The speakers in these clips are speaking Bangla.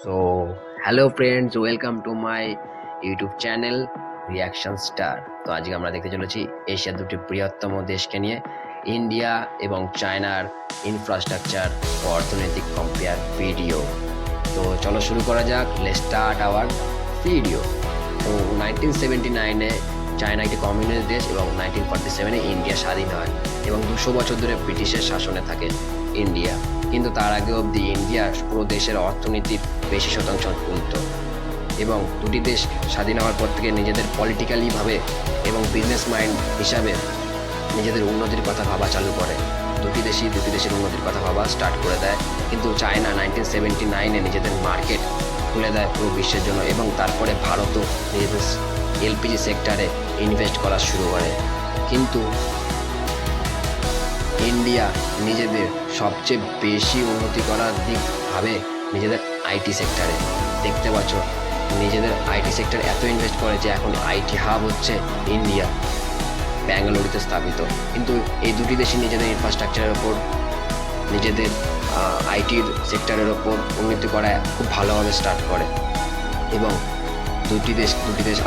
So hello friends, welcome to my YouTube channel reaction star. তো আজকে আমরা দেখতে চলেছি এশিয়ার দুটি বৃহত্তম দেশকে নিয়ে ইন্ডিয়া এবং চায়নার ইনফ্রাস্ট্রাকচার ও অর্থনৈতিক কম্পেয়ার ভিডিও। তো চলো শুরু করা যাক। Let's start our video. তো 1979-এ চায়না একটি কমিউনিস্ট দেশ এবং 1947-এ ইন্ডিয়া স্বাধীন হয় এবং 200 বছর ধরে ব্রিটিশের শাসনে থাকে ইন্ডিয়া। কিন্তু তার আগে অবধি ইন্ডিয়া পুরো দেশের অর্থনীতির বেশি শতাংশ তুলত এবং দুটি দেশ স্বাধীন হওয়ার পর থেকে নিজেদের পলিটিক্যালিভাবে এবং বিজনেস মাইন্ড হিসাবে নিজেদের উন্নতির কথা ভাবা চালু করে। দুটি দেশের উন্নতির কথা ভাবা স্টার্ট করে দেয়। কিন্তু চায়না 1979-এ নিজেদের মার্কেট খুলে দেয় পুরো বিশ্বের জন্য এবং তারপরে ভারতও নিজেদের এলপিজি সেক্টরে ইনভেস্ট করা শুরু করে। কিন্তু ইন্ডিয়া নিজেদের সবচেয়ে বেশি উন্নতি করার দিক ভাবে নিজেদের আইটি সেক্টরে। দেখতে পাচ্ছ নিজেদের আইটি সেক্টর এত ইনভেস্ট করে যে এখন আইটি হাব হচ্ছে ইন্ডিয়া, ব্যাঙ্গালুরুতে স্থাপিত। কিন্তু এই দুটি দেশই নিজেদের ইনফ্রাস্ট্রাকচারের ওপর, নিজেদের আইটির সেক্টরের ওপর উন্নতি করা খুব ভালোভাবে স্টার্ট করে এবং দুটি দেশ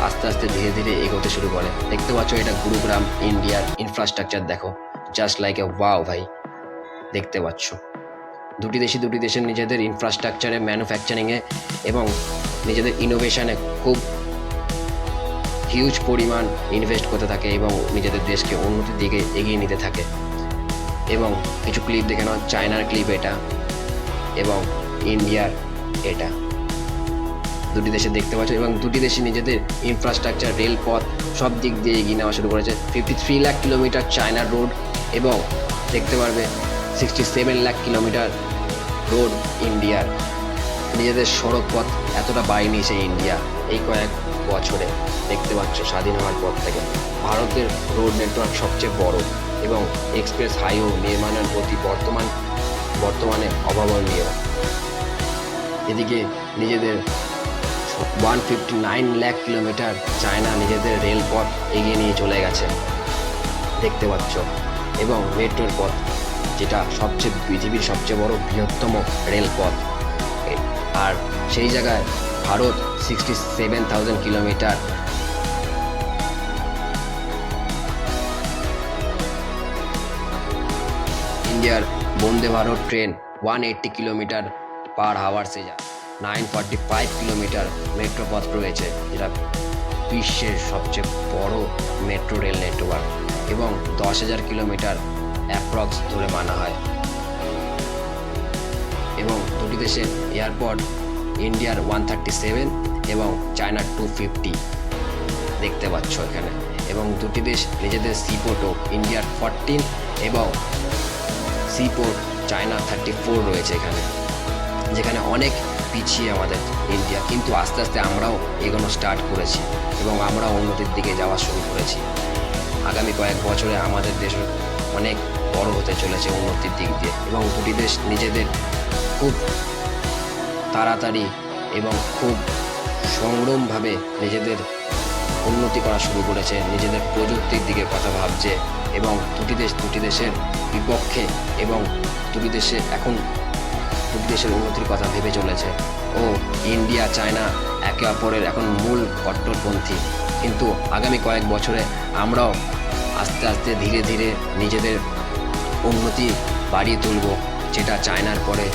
আস্তে আস্তে ধীরে ধীরে এগোতে শুরু করে। দেখতে পাচ্ছ এটা গুরুগ্রাম, ইন্ডিয়ার ইনফ্রাস্ট্রাকচার দেখো, জাস্ট লাইক এ ওয়াও ভাই। দেখতে পাচ্ছ দুটি দেশের নিজেদের ইনফ্রাস্ট্রাকচারে, ম্যানুফ্যাকচারিংয়ে এবং নিজেদের ইনোভেশনে খুব হিউজ পরিমাণ ইনভেস্ট করতে থাকে এবং নিজেদের দেশকে উন্নতির দিকে এগিয়ে নিতে থাকে। এবং কিছু ক্লিপ দেখে নাও, চায়নার ক্লিপ এটা এবং ইন্ডিয়ার এটা। দুটি দেশে দেখতে পাচ্ছ এবং দুটি দেশে নিজেদের ইনফ্রাস্ট্রাকচার, রেলপথ সব দিক দিয়ে এগিয়ে নেওয়া শুরু করেছে। 53 লাখ কিলোমিটার চায়নার রোড এবং দেখতে পারবে 67 লাখ কিলোমিটার রোড ইন্ডিয়ার। নিজেদের সড়ক পথ এতটা বাড়িয়ে নিয়েছে ইন্ডিয়া এই কয়েক বছরে। দেখতে পাচ্ছ স্বাধীন হওয়ার পর থেকে ভারতের রোড নেটওয়ার্ক সবচেয়ে বড় এবং এক্সপ্রেস হাইওয়ে নির্মাণের গতি বর্তমানে অভাবনীয়। এদিকে নিজেদের 159 লাখ কিলোমিটার চায়না নিজেদের রেলপথ এগিয়ে নিয়ে চলে গেছে, দেখতে পাচ্ছ। এবং মেট্রোর পথ, যেটা পৃথিবীর সবচেয়ে বড় বৃহত্তম রেলপথ। আর সেই জায়গায় ভারত 67,000 কিলোমিটার। ইন্ডিয়ার বন্দে ভারত ট্রেন 180 কিলোমিটার পার আওয়ার্সে যায়। 945 কিলোমিটার মেট্রো পথ রয়েছে, যেটা বিশ্বের সবচেয়ে বড় মেট্রো রেল নেটওয়ার্ক এবং 10,000 কিলোমিটার অ্যাপ্রক্স ধরে মানা হয়। এবং দুটি দেশের এয়ারপোর্ট, ইন্ডিয়ার 137 এবং চায়নার 250 দেখতে পাচ্ছ এখানে। এবং দুটি দেশ নিজেদের সিপোর্টও, ইন্ডিয়ার 14 এবং সিপোর্ট চায়নার 34 রয়েছে এখানে, যেখানে অনেক পিছিয়ে আমাদের ইন্ডিয়া। কিন্তু আস্তে আস্তে আমরাও এগোনো স্টার্ট করেছি এবং আমরাও উন্নতির দিকে যাওয়া শুরু করেছি। আগামী কয়েক বছরে আমাদের দেশ অনেক বড় হতে চলেছে উন্নতির দিক দিয়ে। এবং দুটি দেশ নিজেদের খুব তাড়াতাড়ি এবং খুব সংগ্রামভাবে নিজেদের উন্নতি করা শুরু করেছে, নিজেদের প্রযুক্তির দিকে কথা ভাবছে এবং দুটি দেশের বিপক্ষে এবং দুটি দেশের উন্নতির কথা ভেবে চলেছে। ও ইন্ডিয়া চায়না একে অপরের এখন মূল কট্টরপন্থী। কিন্তু আগামী কয়েক বছরে আমরাও আস্তে আস্তে ধীরে ধীরে নিজেদের উন্নতি বাড়িয়ে তুলব, যেটা চায়নার পরে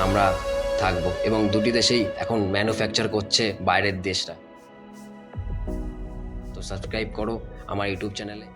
আমরা থাকব। এবং দুটি দেশেই এখন ম্যানুফ্যাকচার করছে বাইরের দেশরা। তো সাবস্ক্রাইব করো আমার ইউটিউব চ্যানেলে।